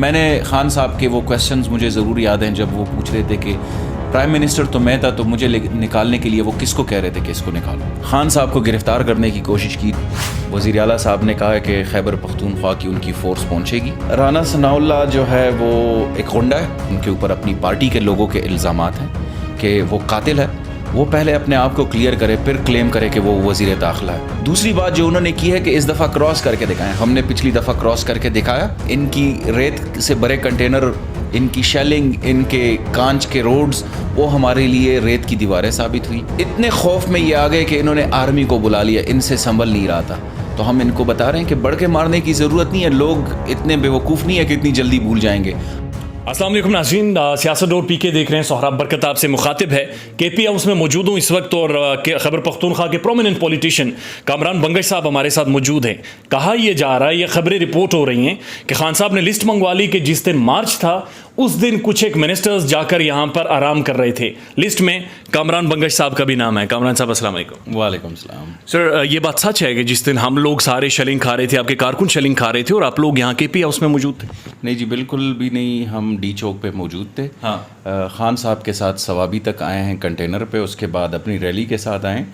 میں نے خان صاحب کے وہ کویسچنز مجھے ضرور یاد ہیں جب وہ پوچھ رہے تھے کہ پرائم منسٹر تو میں تھا تو مجھے نکالنے کے لیے وہ کس کو کہہ رہے تھے کہ اس کو نکالو. خان صاحب کو گرفتار کرنے کی کوشش کی. وزیر اعلیٰ صاحب نے کہا ہے کہ خیبر پختونخوا کی ان کی فورس پہنچے گی. رانا ثناء اللہ جو ہے وہ ایک غنڈہ ہے, ان کے اوپر اپنی پارٹی کے لوگوں کے الزامات ہیں کہ وہ قاتل ہے. وہ پہلے اپنے آپ کو کلیئر کرے پھر کلیم کرے کہ وہ وزیر داخلہ ہے. دوسری بات جو انہوں نے کی ہے کہ اس دفعہ کراس کر کے دکھائیں. ہم نے پچھلی دفعہ کراس کر کے دکھایا. ان کی ریت سے بھرے کنٹینر, ان کی شیلنگ, ان کے کانچ کے روڈز, وہ ہمارے لیے ریت کی دیواریں ثابت ہوئی. اتنے خوف میں یہ آ گئے کہ انہوں نے آرمی کو بلا لیا, ان سے سنبھل نہیں رہا تھا. تو ہم ان کو بتا رہے ہیں کہ بڑھ کے مارنے کی ضرورت نہیں ہے. لوگ اتنے بیوقوف نہیں ہے کہ اتنی جلدی بھول جائیں گے. السلام علیکم ناظرین, سیاست اور پی کے دیکھ رہے ہیں. سہراب برکت آپ سے مخاطب ہے. کے پی ہاؤس میں موجود ہوں اس وقت اور خیبر پختونخوا کے پرومیننٹ پولیٹیشین کامران بنگش صاحب ہمارے ساتھ موجود ہیں. کہا یہ جا رہا ہے, یہ خبریں رپورٹ ہو رہی ہیں کہ خان صاحب نے لسٹ منگوا لی کہ جس دن مارچ تھا اس دن کچھ ایک منسٹرز جا کر یہاں پر آرام کر رہے تھے. لسٹ میں کامران بنگش صاحب کا بھی نام ہے. کامران صاحب السلام علیکم. وعلیکم السلام. سر, یہ بات سچ ہے کہ جس دن ہم لوگ سارے شلنگ کھا رہے تھے, آپ کے کارکن شلنگ کھا رہے تھے اور آپ لوگ یہاں کے پی ہاؤس میں موجود تھے؟ نہیں جی, بالکل بھی نہیں. ہم ڈی چوک پہ موجود تھے. ہاں, خان صاحب کے ساتھ سوابی تک آئے ہیں کنٹینر پہ, اس کے بعد اپنی ریلی کے ساتھ آئے.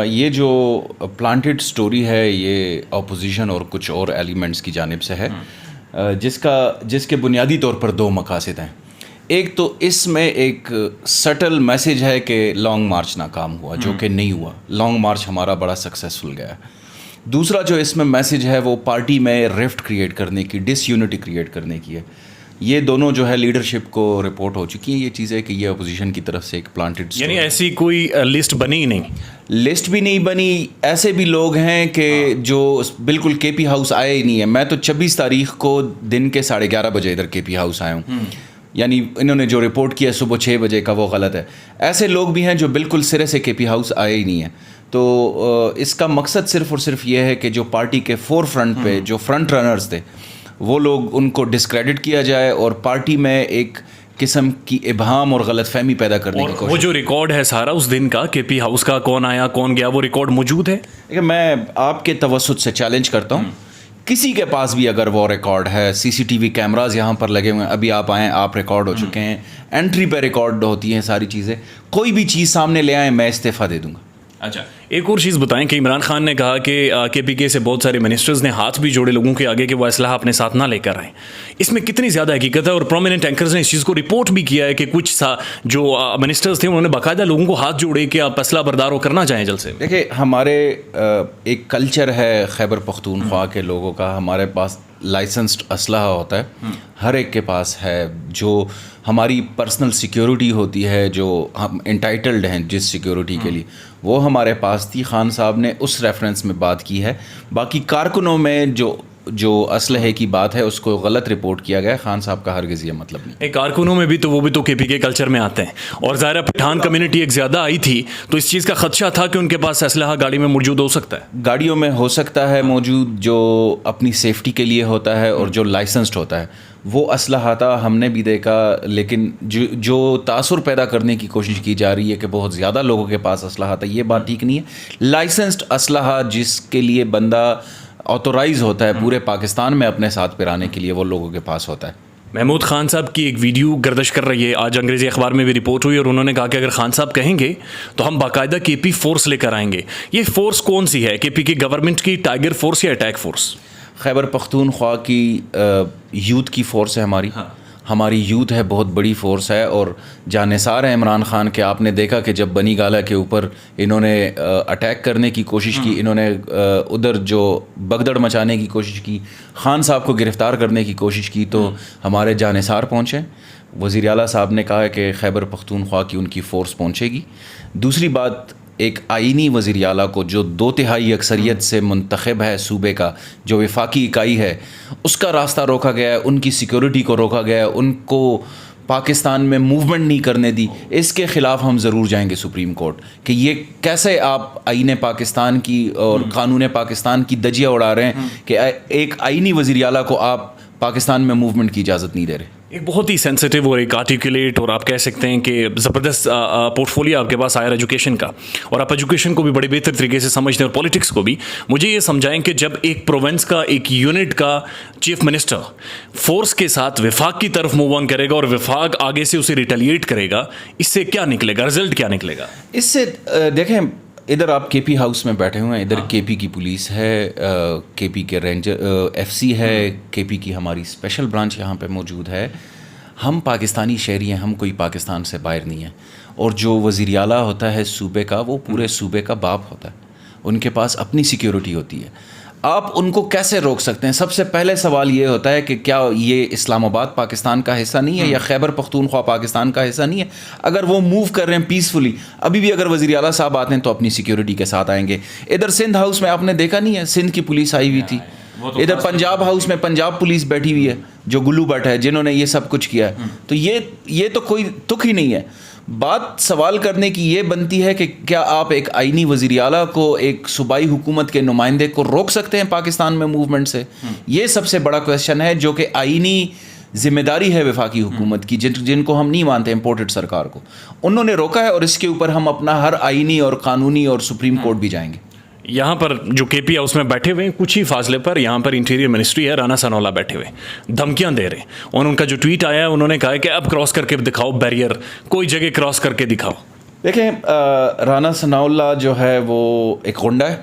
یہ جو پلانٹڈ سٹوری ہے یہ اپوزیشن اور کچھ اور ایلیمنٹس کی جانب سے ہے, جس کے بنیادی طور پر دو مقاصد ہیں. ایک تو اس میں ایک سٹل میسیج ہے کہ لانگ مارچ ناکام ہوا, جو کہ نہیں ہوا. لانگ مارچ ہمارا بڑا سکسیسفل گیا. دوسرا جو اس میں میسیج ہے وہ پارٹی میں رفٹ کریٹ کرنے کی, ڈس یونٹی کریٹ کرنے کی ہے. یہ دونوں جو ہے لیڈرشپ کو رپورٹ ہو چکی ہیں یہ چیزیں کہ یہ اپوزیشن کی طرف سے ایک پلانٹڈ, یعنی ایسی کوئی لسٹ بنی ہی نہیں. لسٹ بھی نہیں بنی. ایسے بھی لوگ ہیں کہ جو بالکل کے پی ہاؤس آئے ہی نہیں ہیں. میں تو 26 تاریخ کو دن کے 11:30 بجے ادھر کے پی ہاؤس آیا ہوں. یعنی انہوں نے جو رپورٹ کیا صبح 6 بجے کا وہ غلط ہے. ایسے لوگ بھی ہیں جو بالکل سرے سے کے پی ہاؤس آئے ہی نہیں ہیں. تو اس کا مقصد صرف اور صرف یہ ہے کہ جو پارٹی کے فور فرنٹ پہ جو فرنٹ رنرز تھے وہ لوگ ان کو ڈسکریڈٹ کیا جائے اور پارٹی میں ایک قسم کی ابہام اور غلط فہمی پیدا کرنے کی کوشش. وہ جو ریکارڈ ہے سارا اس دن کا کے پی ہاؤس کا, کون آیا کون گیا, وہ ریکارڈ موجود ہے. دیکھیں, میں آپ کے توسط سے چیلنج کرتا ہوں, کسی کے پاس بھی اگر وہ ریکارڈ ہے, سی سی ٹی وی کیمراز یہاں پر لگے ہوئے ہیں, ابھی آپ آئیں, آپ ریکارڈ ہو چکے ہیں, انٹری پہ ریکارڈ ہوتی ہیں ساری چیزیں, کوئی بھی چیز سامنے لے آئیں, میں استعفیٰ دے دوں گا. اچھا, ایک اور چیز بتائیں کہ عمران خان نے کہا کہ پی کے سے بہت سارے منسٹرز نے ہاتھ بھی جوڑے لوگوں کے آگے کہ وہ اسلحہ اپنے ساتھ نہ لے کر آئیں. اس میں کتنی زیادہ حقیقت ہے؟ اور پرومیننٹ اینکرز نے اس چیز کو رپورٹ بھی کیا ہے کہ کچھ جو منسٹرز تھے انہوں نے باقاعدہ لوگوں کو ہاتھ جوڑے کہ آپ اسلحہ بردار ہو کرنا چاہیں جلد سے. دیکھیں, ہمارے ایک کلچر ہے خیبر پختونخوا کے لوگوں کا, ہمارے پاس لائسنسڈ اسلحہ ہوتا ہے, ہر ایک کے پاس ہے. جو ہماری پرسنل سیکیورٹی ہوتی ہے, جو ہم انٹائٹلڈ ہیں جس سیکیورٹی کے لیے, وہ ہمارے پاس تھی. خان صاحب نے اس ریفرنس میں بات کی ہے. باقی کارکنوں میں جو اسلحے کی بات ہے اس کو غلط رپورٹ کیا گیا. خان صاحب کا ہرگز یہ مطلب نہیں. کارکنوں میں بھی تو وہ بھی تو کے پی کے کلچر میں آتے ہیں, اور ظاہر پٹھان کمیونٹی ایک زیادہ آئی تھی تو اس چیز کا خدشہ تھا کہ ان کے پاس اسلحہ گاڑی میں موجود ہو سکتا ہے. گاڑیوں میں ہو سکتا ہے موجود, جو اپنی سیفٹی کے لیے ہوتا ہے اور جو لائسنسڈ ہوتا ہے وہ اسلحہ تھا, ہم نے بھی دیکھا. لیکن جو تاثر پیدا کرنے کی کوشش کی جا رہی ہے کہ بہت زیادہ لوگوں کے پاس اسلحہ تھا, یہ بات ٹھیک نہیں ہے. لائسنسڈ اسلحہ جس کے لیے بندہ آتورائز ہوتا ہے پورے پاکستان میں اپنے ساتھ پرانے کے لیے, وہ لوگوں کے پاس ہوتا ہے. محمود خان صاحب کی ایک ویڈیو گردش کر رہی ہے, آج انگریزی اخبار میں بھی رپورٹ ہوئی, اور انہوں نے کہا کہ اگر خان صاحب کہیں گے تو ہم باقاعدہ کے پی فورس لے کر آئیں گے. یہ فورس کون سی ہے؟ کے پی کی گورنمنٹ کی ٹائیگر فورس یا اٹیک فورس؟ خیبر پختونخوا کی یوتھ کی فورس ہے ہماری یوتھ ہے, بہت بڑی فورس ہے, اور جانثار ہے عمران خان کے. آپ نے دیکھا کہ جب بنی گالہ کے اوپر انہوں نے اٹیک کرنے کی کوشش کی, انہوں نے ادھر جو بگدڑ مچانے کی کوشش کی, خان صاحب کو گرفتار کرنے کی کوشش کی, تو ہمارے جانثار پہنچے. وزیر اعلیٰ صاحب نے کہا ہے کہ خیبر پختونخوا کی ان کی فورس پہنچے گی. دوسری بات, ایک آئینی وزیر اعلیٰ کو جو 2/3 اکثریت سے منتخب ہے صوبے کا, جو وفاقی اکائی ہے, اس کا راستہ روکا گیا ہے, ان کی سیکیورٹی کو روکا گیا ہے, ان کو پاکستان میں موومنٹ نہیں کرنے دی. اس کے خلاف ہم ضرور جائیں گے سپریم کورٹ کہ یہ کیسے آپ آئین پاکستان کی اور قانون پاکستان کی دجیہ اڑا رہے ہیں کہ ایک آئینی وزیر اعلیٰ کو آپ پاکستان میں موومنٹ کی اجازت نہیں دے رہے. ایک بہت ہی سینسٹیو اور ایک آرٹیکولیٹ اور آپ کہہ سکتے ہیں کہ زبردست پورٹ فولیو آپ کے پاس ہائر ایجوکیشن کا، اور آپ ایجوکیشن کو بھی بڑے بہتر طریقے سے سمجھتے ہیں اور پولیٹکس کو بھی. مجھے یہ سمجھائیں کہ جب ایک پروونس کا ایک یونٹ کا چیف منسٹر فورس کے ساتھ وفاق کی طرف موو آن کرے گا اور وفاق آگے سے اسے ریٹیلیٹ کرے گا، اس سے کیا نکلے گا، رزلٹ کیا نکلے گا؟ اس سے دیکھیں، ادھر آپ کے پی ہاؤس میں بیٹھے ہوئے ہیں، ادھر کے پی کی پولیس ہے، کے پی کے رینجر ایف سی ہے، کے پی کی ہماری اسپیشل برانچ یہاں پہ موجود ہے. ہم پاکستانی شہری ہیں، ہم کوئی پاکستان سے باہر نہیں ہیں. اور جو وزیر اعلیٰ ہوتا ہے صوبے کا، وہ پورے صوبے کا باپ ہوتا ہے. ان کے پاس اپنی سیکیورٹی ہوتی ہے. آپ ان کو کیسے روک سکتے ہیں؟ سب سے پہلے سوال یہ ہوتا ہے کہ کیا یہ اسلام آباد پاکستان کا حصہ نہیں ہے، یا خیبر پختونخوا پاکستان کا حصہ نہیں ہے؟ اگر وہ موو کر رہے ہیں پیسفلی، ابھی بھی اگر وزیر اعلیٰ صاحب آتے ہیں تو اپنی سیکیورٹی کے ساتھ آئیں گے. ادھر سندھ ہاؤس میں آپ نے دیکھا نہیں ہے، سندھ کی پولیس آئی ہوئی تھی. ادھر پنجاب ہاؤس میں پنجاب پولیس بیٹھی ہوئی ہے، جو گلو بٹ ہے، جنہوں نے یہ سب کچھ کیا ہے. تو یہ تو کوئی تک ہی نہیں ہے. بات سوال کرنے کی یہ بنتی ہے کہ کیا آپ ایک آئینی وزیر اعلیٰ کو، ایک صوبائی حکومت کے نمائندے کو روک سکتے ہیں پاکستان میں موومنٹ سے؟ یہ سب سے بڑا کویشچن ہے، جو کہ آئینی ذمہ داری ہے وفاقی حکومت کی، جن کو ہم نہیں مانتے امپورٹڈ سرکار کو. انہوں نے روکا ہے، اور اس کے اوپر ہم اپنا ہر آئینی اور قانونی اور سپریم کورٹ بھی جائیں گے. یہاں پر جو کے پی ہاؤس میں بیٹھے ہوئے ہیں، کچھ ہی فاصلے پر یہاں پر انٹیریئر منسٹری ہے، رانا ثناء اللہ بیٹھے ہوئے دھمکیاں دے رہے ہیں. اور ان کا جو ٹویٹ آیا ہے، انہوں نے کہا ہے کہ اب کراس کر کے دکھاؤ بیریئر، کوئی جگہ کراس کر کے دکھاؤ. دیکھیں، رانا ثناء اللہ جو ہے وہ ایک غنڈہ ہے.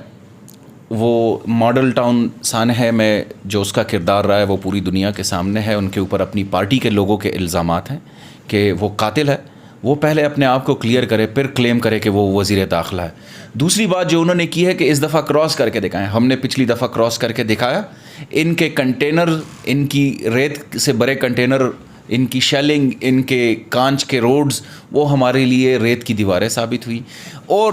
وہ ماڈل ٹاؤن سانحہ میں جو اس کا کردار رہا ہے وہ پوری دنیا کے سامنے ہے. ان کے اوپر اپنی پارٹی کے لوگوں کے الزامات ہیں کہ وہ قاتل ہے. وہ پہلے اپنے آپ کو کلیئر کرے، پھر کلیم کرے کہ وہ وزیر داخلہ ہے. دوسری بات جو انہوں نے کی ہے کہ اس دفعہ کراس کر کے دکھائیں. ہم نے پچھلی دفعہ کراس کر کے دکھایا. ان کے کنٹینر، ان کی ریت سے بڑے کنٹینر، ان کی شیلنگ، ان کے کانچ کے روڈز، وہ ہمارے لیے ریت کی دیواریں ثابت ہوئی. اور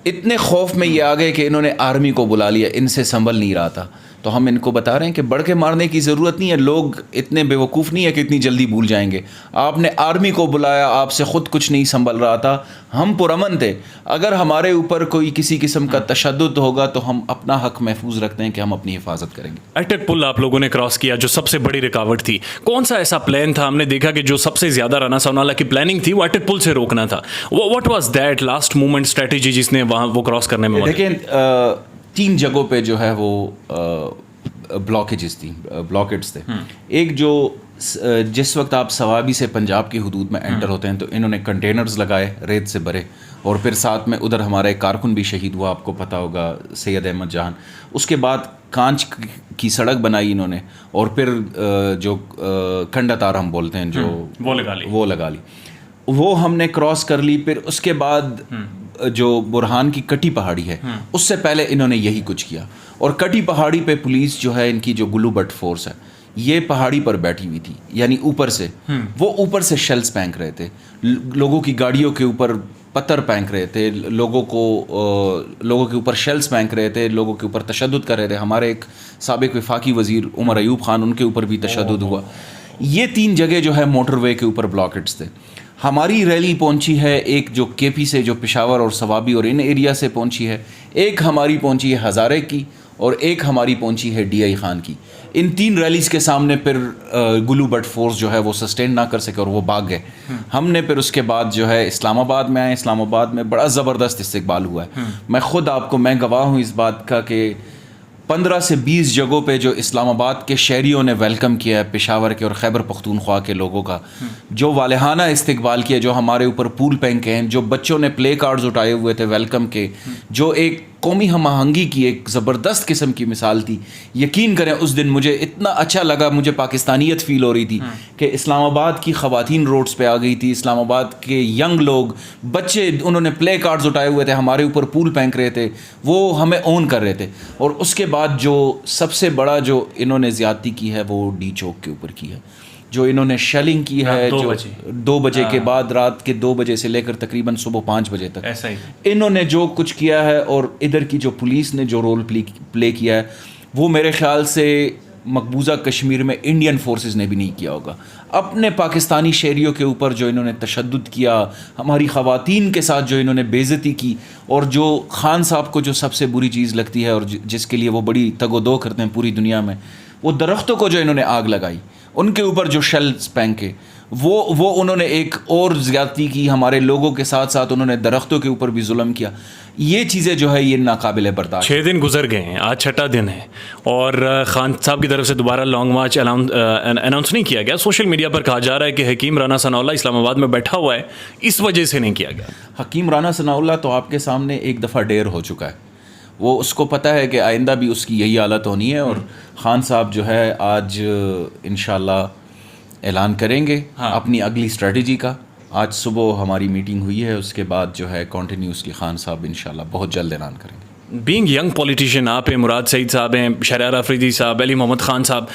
اتنے خوف میں یہ آ گئے کہ انہوں نے آرمی کو بلا لیا، ان سے سنبھل نہیں رہا تھا. تو ہم ان کو بتا رہے ہیں کہ بڑھ کے مارنے کی ضرورت نہیں ہے. لوگ اتنے بے وقوف نہیں ہے کہ اتنی جلدی بھول جائیں گے. آپ نے آرمی کو بلایا، آپ سے خود کچھ نہیں سنبھل رہا تھا. ہم پرامن تھے. اگر ہمارے اوپر کوئی کسی قسم کا تشدد ہوگا تو ہم اپنا حق محفوظ رکھتے ہیں کہ ہم اپنی حفاظت کریں گے. اٹک پل آپ لوگوں نے کراس کیا، جو سب سے بڑی رکاوٹ تھی. کون سا ایسا پلان تھا؟ ہم نے دیکھا کہ جو سب سے زیادہ رانا ثناء اللہ کی پلاننگ تھی وہ اٹک پل سے روکنا تھا. What was that last moment strategy جس نے وہاں وہ کراس کرنے میں؟ دیکھیں، 3 جگہوں پہ جو ہے وہ بلاکیجز تھیں، بلاکیٹس تھے. ایک جو جس وقت آپ سوابی سے پنجاب کی حدود میں انٹر ہوتے ہیں تو انہوں نے کنٹینرز لگائے ریت سے بھرے، اور پھر ساتھ میں ادھر ہمارا ایک کارکن بھی شہید ہوا، آپ کو پتہ ہوگا، سید احمد جہان. اس کے بعد کانچ کی سڑک بنائی انہوں نے، اور پھر جو کھنڈا تار ہم بولتے ہیں، جو وہ لگا لی. وہ ہم نے کراس کر لی. پھر اس کے بعد جو برہان کی کٹی پہاڑی ہے، اس سے پہلے انہوں نے یہی کچھ کیا. اور کٹی پہاڑی پہ پولیس جو ہے، ان کی جو گلو بٹ فورس ہے، یہ پہاڑی پر بیٹھی ہوئی تھی، یعنی اوپر سے. وہ اوپر سے شیلز پھینک رہے تھے، لوگوں کی گاڑیوں کے اوپر پتھر پھینک رہے تھے، لوگوں کے اوپر شیلز پھینک رہے تھے، لوگوں کے اوپر تشدد کر رہے تھے. ہمارے ایک سابق وفاقی وزیر عمر ایوب خان، ان کے اوپر بھی تشدد ہوا. یہ 3 جگہ جو ہے موٹر وے کے اوپر بلاکٹس تھے. ہماری ریلی پہنچی ہے ایک جو کے پی سے، جو پشاور اور سوابی اور ان ایریا سے پہنچی ہے. ایک ہماری پہنچی ہے ہزارے کی، اور ایک ہماری پہنچی ہے ڈی آئی خان کی. ان 3 ریلیز کے سامنے پھر گلو بٹ فورس جو ہے وہ سسٹین نہ کر سکے اور وہ بھاگ گئے. ہم نے پھر اس کے بعد جو ہے اسلام آباد میں آئے. اسلام آباد میں بڑا زبردست استقبال ہوا ہے. میں خود میں گواہ ہوں اس بات کا کہ 15 سے 20 جگہوں پہ جو اسلام آباد کے شہریوں نے ویلکم کیا ہے، پشاور کے اور خیبر پختونخوا کے لوگوں کا جو والہانہ استقبال کیا، جو ہمارے اوپر پھول پھینکے ہیں، جو بچوں نے پلے کارڈز اٹھائے ہوئے تھے ویلکم کے، جو ایک قومی ہم آہنگی کی ایک زبردست قسم کی مثال تھی. یقین کریں اس دن مجھے اتنا اچھا لگا، مجھے پاکستانیت فیل ہو رہی تھی کہ اسلام آباد کی خواتین روڈز پہ آ گئی تھی، اسلام آباد کے ینگ لوگ، بچے، انہوں نے پلے کارڈز اٹھائے ہوئے تھے، ہمارے اوپر پھول پھینک رہے تھے، وہ ہمیں اون کر رہے تھے. اور اس کے بعد جو سب سے بڑا جو انہوں نے زیادتی کی ہے وہ ڈی چوک کے اوپر کی ہے. جو انہوں نے شیلنگ کی ہے، جو 2 بجے کے بعد، رات کے 2 بجے سے لے کر تقریباً صبح 5 بجے تک انہوں نے جو کچھ کیا ہے، اور ادھر کی جو پولیس نے جو رول پلے کیا ہے، وہ میرے خیال سے مقبوضہ کشمیر میں انڈین فورسز نے بھی نہیں کیا ہوگا. اپنے پاکستانی شہریوں کے اوپر جو انہوں نے تشدد کیا، ہماری خواتین کے ساتھ جو انہوں نے بے عزتی کی، اور جو خان صاحب کو جو سب سے بری چیز لگتی ہے اور جس کے لیے وہ بڑی تگ و دو کرتے ہیں پوری دنیا میں، وہ درختوں کو جو انہوں نے آگ لگائی. ان کے اوپر جو شیلز پھینکے وہ انہوں نے ایک اور زیادتی کی، ہمارے لوگوں کے ساتھ ساتھ انہوں نے درختوں کے اوپر بھی ظلم کیا. یہ چیزیں جو ہے یہ ناقابل برداشت. 6 دن گزر گئے ہیں، آج 6واں دن ہے اور خان صاحب کی طرف سے دوبارہ لانگ مارچ اناؤنس نہیں کیا گیا. سوشل میڈیا پر کہا جا رہا ہے کہ حکیم رانا ثناء اللہ اسلام آباد میں بیٹھا ہوا ہے، اس وجہ سے نہیں کیا گیا. حکیم رانا ثناء اللہ تو آپ کے سامنے ایک دفعہ ڈیر ہو چکا ہے. وہ اس کو پتہ ہے کہ آئندہ بھی اس کی یہی حالت ہونی ہے، اور خان صاحب جو ہے آج انشاءاللہ اعلان کریں گے اپنی اگلی اسٹریٹجی کا. آج صبح ہماری میٹنگ ہوئی ہے، اس کے بعد جو ہے کنٹینیوسلی خان صاحب انشاءاللہ بہت جلد اعلان کریں گے. بینگ ینگ پولیٹیشین آپ ہیں، مراد سعید صاحب ہیں، شہریار آفریدی صاحب، علی محمد خان صاحب،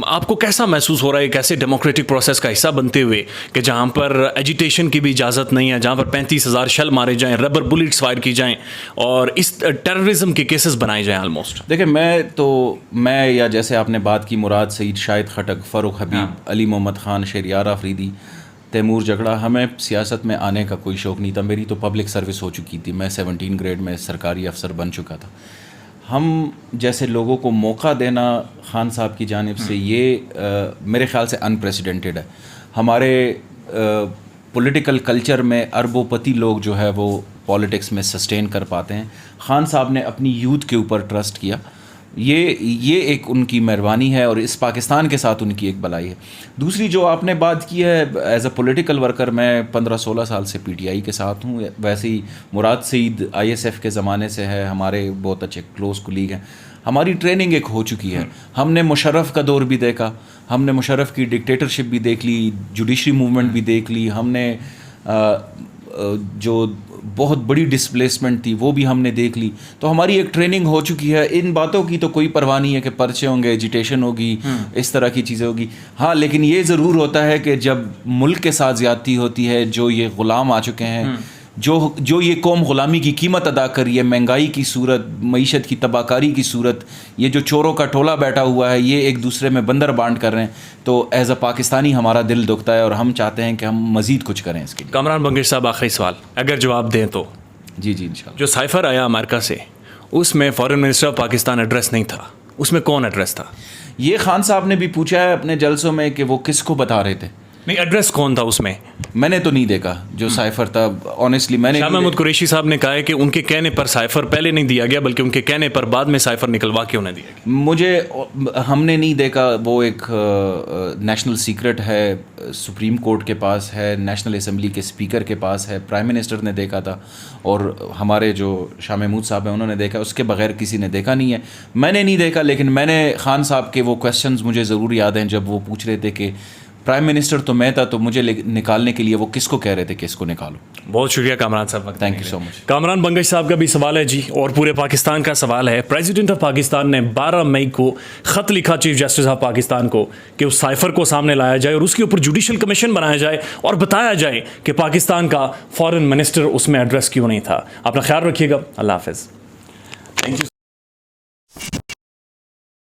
آپ کو کیسا محسوس ہو رہا ہے کیسے ڈیموکریٹک پروسیس کا حصہ بنتے ہوئے کہ جہاں پر ایجیٹیشن کی بھی اجازت نہیں ہے، جہاں پر 35,000 شل مارے جائیں، ربر بلٹس فائر کی جائیں اور اس ٹیررزم کے کیسز بنائے جائیں آلموسٹ؟ دیکھیں میں یا جیسے آپ نے بات کی مراد سعید، شاہد خٹک، فاروق حبیب، علی محمد خان، شہریار آفریدی، تیمور جگڑا، ہمیں سیاست میں آنے کا کوئی شوق نہیں تھا. میری تو پبلک سروس ہو چکی تھی، میں 17 گریڈ میں سرکاری افسر بن چکا تھا. ہم جیسے لوگوں کو موقع دینا خان صاحب کی جانب سے یہ میرے خیال سے انپریسیڈنٹڈ ہے. ہمارے پولیٹیکل کلچر میں اربوں پتی لوگ جو ہے وہ پالیٹکس میں سسٹین کر پاتے ہیں. خان صاحب نے اپنی یوتھ کے اوپر ٹرسٹ کیا، یہ ایک ان کی مہربانی ہے اور اس پاکستان کے ساتھ ان کی ایک بلائی ہے. دوسری جو آپ نے بات کی ہے ایز اے پولیٹیکل ورکر، میں 15-16 سال سے پی ٹی آئی کے ساتھ ہوں. ویسے ہی مراد سعید ISF کے زمانے سے ہے، ہمارے بہت اچھے کلوز کولیگ ہیں. ہماری ٹریننگ ایک ہو چکی ہے. ہم نے مشرف کا دور بھی دیکھا، ہم نے مشرف کی ڈکٹیٹرشپ بھی دیکھ لی، جوڈیشری موومنٹ بھی دیکھ لی، ہم نے جو بہت بڑی ڈسپلیسمنٹ تھی وہ بھی ہم نے دیکھ لی. تو ہماری ایک ٹریننگ ہو چکی ہے. ان باتوں کی تو کوئی پرواہ نہیں ہے کہ پرچے ہوں گے، ایجیٹیشن ہوگی، اس طرح کی چیزیں ہوگی. ہاں لیکن یہ ضرور ہوتا ہے کہ جب ملک کے ساتھ زیادتی ہوتی ہے، جو یہ غلام آ چکے ہیں، جو یہ قوم غلامی کی قیمت ادا کر رہی ہے، مہنگائی کی صورت، معیشت کی تباہ کاری کی صورت، یہ جو چوروں کا ٹولہ بیٹھا ہوا ہے، یہ ایک دوسرے میں بندر بانٹ کر رہے ہیں، تو ایز اے پاکستانی ہمارا دل دکھتا ہے اور ہم چاہتے ہیں کہ ہم مزید کچھ کریں اس کے لیے. کامران بنگش صاحب، آخری سوال اگر جواب دیں تو. جی انشاءاللہ. جو سائفر آیا امریکہ سے، اس میں foreign minister of Pakistan address نہیں تھا، اس میں کون ایڈریس تھا؟ یہ خان صاحب نے بھی پوچھا ہے اپنے جلسوں میں کہ وہ کس کو بتا رہے تھے. نہیں، ایڈریس کون تھا اس میں نے تو نہیں دیکھا جو سائفر تھا. آنیسٹلی میں نے شاہ محمود قریشی صاحب نے کہا ہے کہ ان کے کہنے پر سائفر پہلے نہیں دیا گیا بلکہ ان کے کہنے پر بعد میں سائفر نکلوا کے انہیں دیا گیا. ہم نے نہیں دیکھا. وہ ایک نیشنل سیکرٹ ہے، سپریم کورٹ کے پاس ہے، نیشنل اسمبلی کے اسپیکر کے پاس ہے، پرائم منسٹر نے دیکھا تھا اور ہمارے جو شاہ محمود صاحب ہیں انہوں نے دیکھا. اس کے بغیر کسی نے دیکھا نہیں ہے. میں نے نہیں دیکھا، لیکن میں نے خان صاحب کے وہ کویسچنز مجھے ضرور یاد ہیں جب وہ پوچھ رہے تھے کہ پرائم منسٹر تو میں تھا تو مجھے نکالنے کے لیے وہ کس کو کہہ رہے تھے کہ اس کو نکالو. بہت شکریہ کامران صاحب. تھینک یو سو مچ. کامران بنگش صاحب کا بھی سوال ہے جی، اور پورے پاکستان کا سوال ہے. پریزیڈنٹ آف پاکستان نے 12 مئی کو خط لکھا چیف جسٹس آف پاکستان کو کہ اس سائفر کو سامنے لایا جائے اور اس کے اوپر جوڈیشل کمیشن بنایا جائے اور بتایا جائے کہ پاکستان کا فارن منسٹر اس میں ایڈریس کیوں نہیں تھا. اپنا خیال رکھیے گا. اللہ حافظ.